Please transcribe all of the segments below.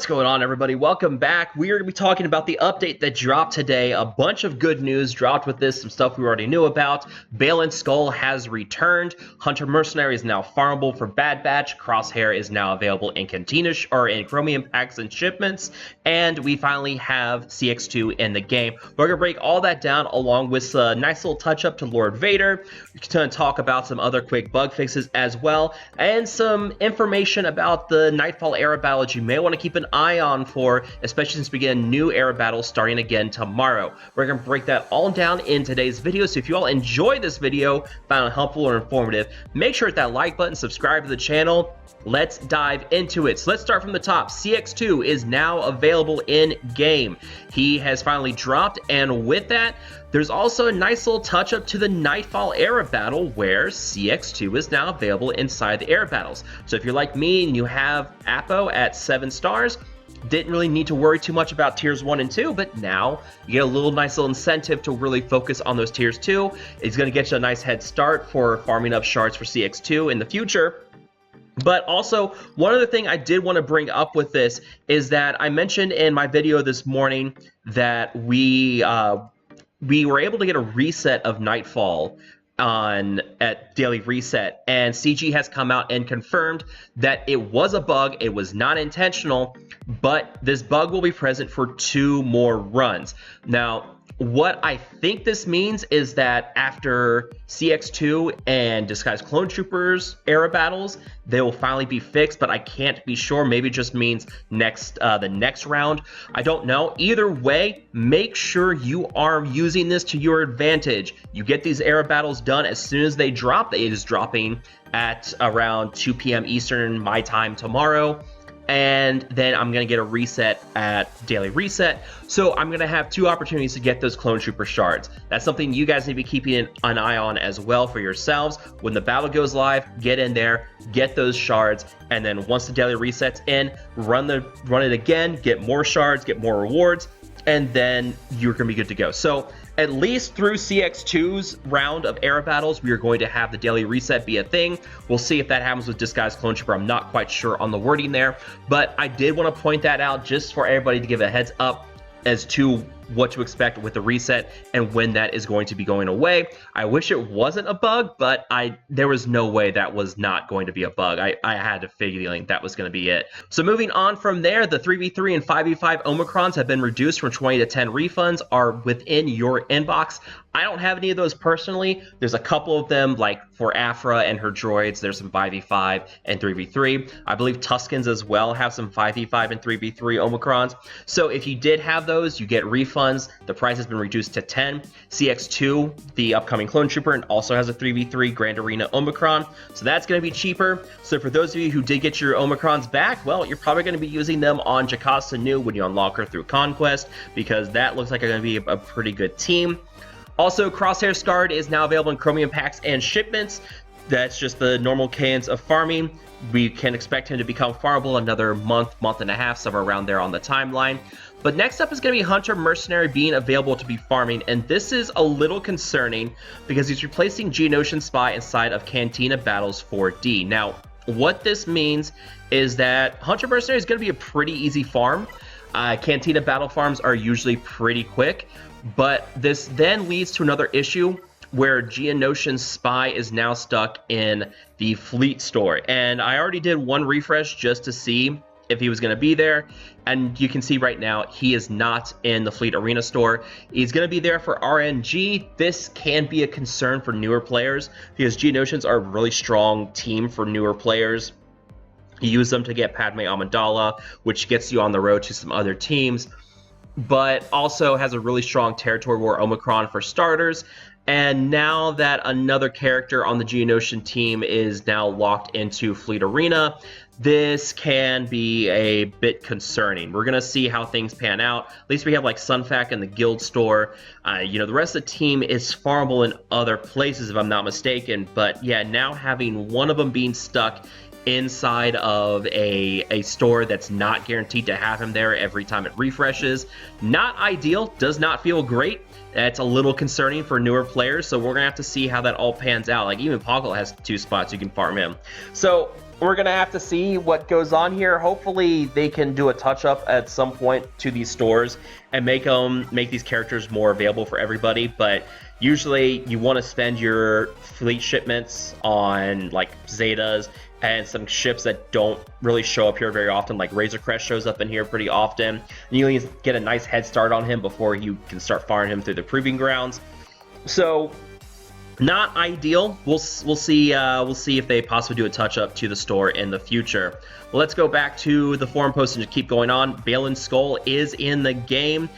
What's going on, everybody? Welcome back. We are going to be talking about the update that dropped today. A bunch of good news dropped with this, some stuff we already knew about. Baylan Skoll has returned. Hunter Mercenary is now farmable for Bad Batch. Crosshair is now available in Cantina or in Chromium packs and shipments. And we finally have CX2 in the game. We're going to break all that down along with a nice little touch-up to Lord Vader. We're going to talk about some other quick bug fixes as well, and some information about the Nightfall era battle that you may want to keep an eye on for, especially since we get a new era battle starting again tomorrow. We're going to break that all down in today's video, so if you all enjoyed this video, found it helpful or informative, make sure to hit that like button, subscribe to the channel. Let's dive into it. So let's start from the top. CX2 is now available in game. He has finally dropped, and with that, there's also a nice little touch up to the Nightfall era battle where CX2 is now available inside the era battles. So if you're like me and you have Apo at 7 stars, didn't really need to worry too much about tiers 1 and 2, but now you get a nice little incentive to really focus on those tiers 2. It's going to get you a nice head start for farming up shards for CX2 in the future. But also, one other thing I did want to bring up with this is that I mentioned in my video this morning that we were able to get a reset of Nightfall at Daily Reset, and CG has come out and confirmed that it was a bug, it was not intentional, but this bug will be present for 2 more runs. Now, what I think this means is that after CX2 and Disguised Clone Troopers era battles, they will finally be fixed, but I can't be sure. Maybe it just means the next round. I don't know. Either way, make sure you are using this to your advantage. You get these era battles done as soon as they drop. It is dropping at around 2 p.m. Eastern, my time tomorrow. And then I'm going to get a reset at Daily Reset. So I'm going to have 2 opportunities to get those Clone Trooper shards. That's something you guys need to be keeping an eye on as well for yourselves. When the battle goes live, get in there, get those shards, and then once the Daily Reset's in, run it again, get more shards, get more rewards, and then you're going to be good to go. So at least through CX2's round of era battles, we are going to have the Daily Reset be a thing. We'll see if that happens with Disguised Clone Trooper. I'm not quite sure on the wording there, but I did want to point that out just for everybody to give a heads up as to what to expect with the reset and when that is going to be going away. I wish it wasn't a bug, but there was no way that was not going to be a bug. I had a feeling that was going to be it. So moving on from there, the 3v3 and 5v5 Omicrons have been reduced from 20 to 10 refunds, are within your inbox. I don't have any of those personally. There's a couple of them, like for Afra and her droids, there's some 5v5 and 3v3. I believe Tuskens as well have some 5v5 and 3v3 Omicrons. So if you did have those, you get refunds. The price has been reduced to 10. CX2, the upcoming Clone Trooper, and also has a 3v3 Grand Arena Omicron. So that's going to be cheaper. So for those of you who did get your Omicrons back, well, you're probably going to be using them on Jocasta Nu when you unlock her through Conquest, because that looks like it's going to be a pretty good team. Also, Crosshair Scarred is now available in Chromium packs and shipments. That's just the normal cadence of farming. We can expect him to become farmable another month and a half, somewhere around there on the timeline. But next up is going to be Hunter Mercenary being available to be farming, and this is a little concerning because he's replacing Geonosian Spy inside of Cantina Battles 4D. Now, what this means is that Hunter Mercenary is going to be a pretty easy farm. Cantina Battle farms are usually pretty quick, but this then leads to another issue where Geonosian Spy is now stuck in the Fleet Store. And I already did one refresh just to see if he was going to be there, and you can see right now he is not in the Fleet Arena store. He's going to be there for RNG. This can be a concern for newer players because Geonosians are a really strong team for newer players. You use them to get Padme Amidala, which gets you on the road to some other teams, but also has a really strong Territory War Omicron for starters. And now that another character on the Geonosian team is now locked into Fleet Arena, this can be a bit concerning. We're going to see how things pan out. At least we have like Sunfac in the guild store. The rest of the team is farmable in other places, if I'm not mistaken. But yeah, now having one of them being stuck inside of a store that's not guaranteed to have him there every time it refreshes, not ideal, does not feel great. That's a little concerning for newer players, so we're gonna have to see how that all pans out. Like even Poggle has 2 spots you can farm him. So we're gonna have to see what goes on here. Hopefully they can do a touch-up at some point to these stores and make these characters more available for everybody. But usually you want to spend your fleet shipments on like Zetas and some ships that don't really show up here very often, like Razor Crest shows up in here pretty often. And you need to get a nice head start on him before you can start firing him through the proving grounds. So not ideal. We'll see if they possibly do a touch up to the store in the future. Let's go back to the forum post and just keep going on. Baylan Skoll is in the game.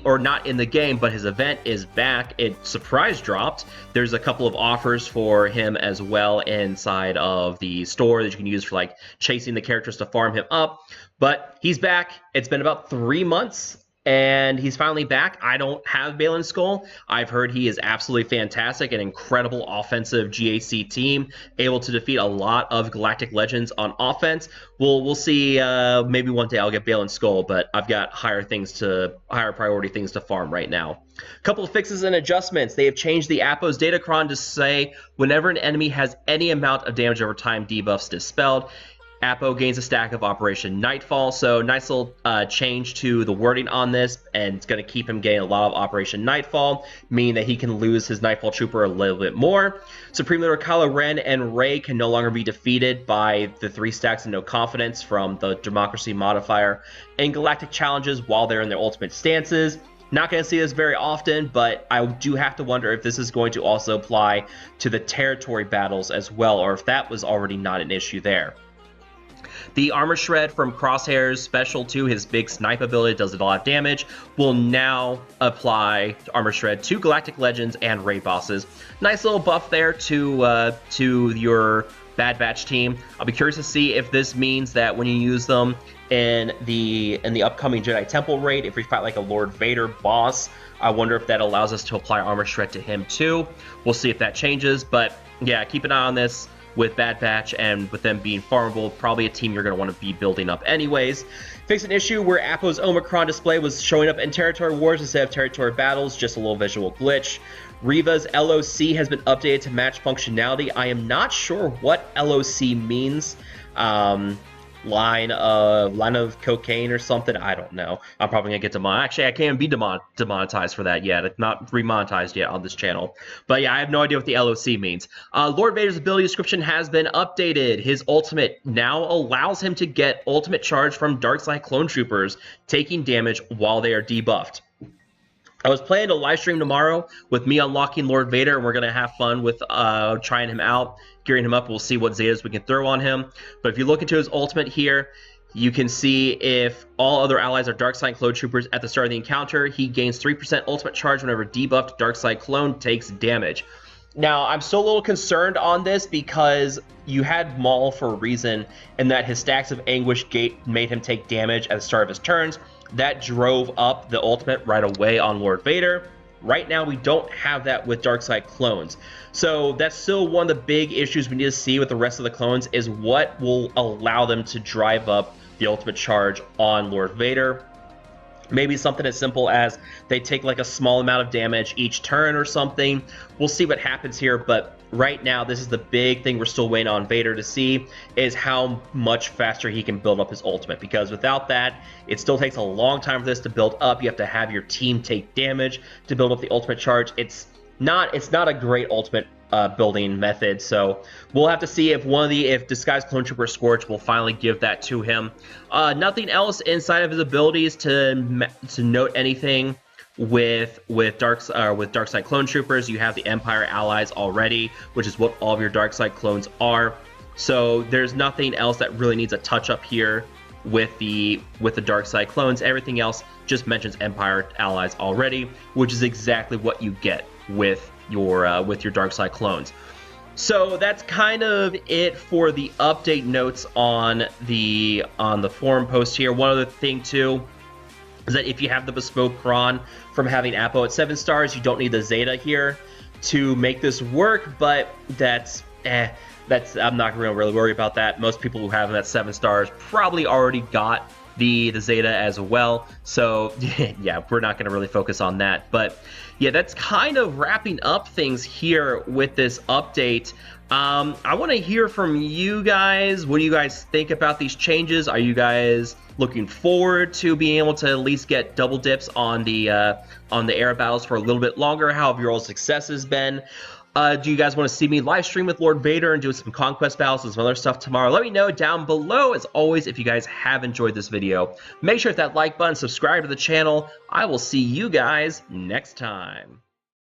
Or not in the game, but his event is back. It surprise dropped. There's a couple of offers for him as well inside of the store that you can use for like chasing the characters to farm him up. But he's back. It's been about 3 months. And he's finally back. I don't have Baylan Skoll. I've heard he is absolutely fantastic, an incredible offensive GAC team, able to defeat a lot of Galactic Legends on offense. We'll see. Maybe one day I'll get Baylan Skoll, but I've got higher priority things to farm right now. A couple of fixes and adjustments. They have changed the Appos Datacron to say whenever an enemy has any amount of damage over time, debuffs dispelled, Appo gains a stack of Operation Nightfall. So nice little change to the wording on this, and it's going to keep him getting a lot of Operation Nightfall, meaning that he can lose his Nightfall Trooper a little bit more. Supreme Leader Kylo Ren and Rey can no longer be defeated by the 3 stacks of No Confidence from the Democracy modifier in Galactic Challenges while they're in their ultimate stances. Not going to see this very often, but I do have to wonder if this is going to also apply to the territory battles as well, or if that was already not an issue there. The Armor Shred from Crosshair's special 2, his big snipe ability does a lot of damage, will now apply Armor Shred to Galactic Legends and raid bosses. Nice little buff there to your Bad Batch team. I'll be curious to see if this means that when you use them in the upcoming Jedi Temple raid, if we fight like a Lord Vader boss, I wonder if that allows us to apply Armor Shred to him too. We'll see if that changes, but yeah, keep an eye on this. With Bad Batch and with them being farmable, probably a team you're going to want to be building up anyways. Fix an issue where Appo's Omicron display was showing up in Territory Wars instead of Territory Battles, just a little visual glitch. Reva's LOC has been updated to match functionality. I am not sure what LOC means. Line of cocaine or something. I don't know. I'm probably gonna get demonetized. Actually, I can't be demonetized for that yet. It's not remonetized yet on this channel. But yeah, I have no idea what the LOC means. Lord Vader's ability description has been updated. His ultimate now allows him to get ultimate charge from Darkside Clone Troopers, taking damage while they are debuffed. I was planning to live stream tomorrow with me unlocking Lord Vader, and we're going to have fun with trying him out, gearing him up. We'll see what Zetas we can throw on him. But if you look into his ultimate here, you can see if all other allies are Darkside Clone Troopers at the start of the encounter, he gains 3% ultimate charge whenever debuffed Darkside Clone takes damage. Now, I'm still a little concerned on this because you had Maul for a reason, and that his stacks of Anguish Gate made him take damage at the start of his turns. That drove up the ultimate right away on Lord Vader. Right now, we don't have that with Darkside clones. So that's still one of the big issues we need to see with the rest of the clones, is what will allow them to drive up the ultimate charge on Lord Vader. Maybe something as simple as they take like a small amount of damage each turn or something. We'll see what happens here, but right now this is the big thing we're still waiting on Vader to see, is how much faster he can build up his ultimate, because without that, it still takes a long time for this to build up. You have to have your team take damage to build up the ultimate charge. It's not a great ultimate building method, so we'll have to see if Disguised Clone Trooper Scorch will finally give that to him. Nothing else inside of his abilities to note anything with Darkside Clone Troopers. You have the Empire allies already, which is what all of your Darkside clones are. So there's nothing else that really needs a touch up here with the Darkside clones. Everything else just mentions Empire allies already, which is exactly what you get with your Darkside clones. So that's kind of it for the update notes on the forum post here. One other thing too is that if you have the bespoke cron from having Appo at 7 stars, you don't need the Zeta here to make this work, but that's I'm not going to really worry about that. Most people who have him at 7 stars probably already got the Zeta as well. So yeah, we're not going to really focus on that. But yeah, that's kind of wrapping up things here with this update. I want to hear from you guys. What do you guys think about these changes? Are you guys looking forward to being able to at least get double dips on the air battles for a little bit longer? How have your old successes been? Do you guys want to see me live stream with Lord Vader and do some conquest battles and some other stuff tomorrow? Let me know down below. As always, if you guys have enjoyed this video, make sure to hit that like button, subscribe to the channel. I will see you guys next time.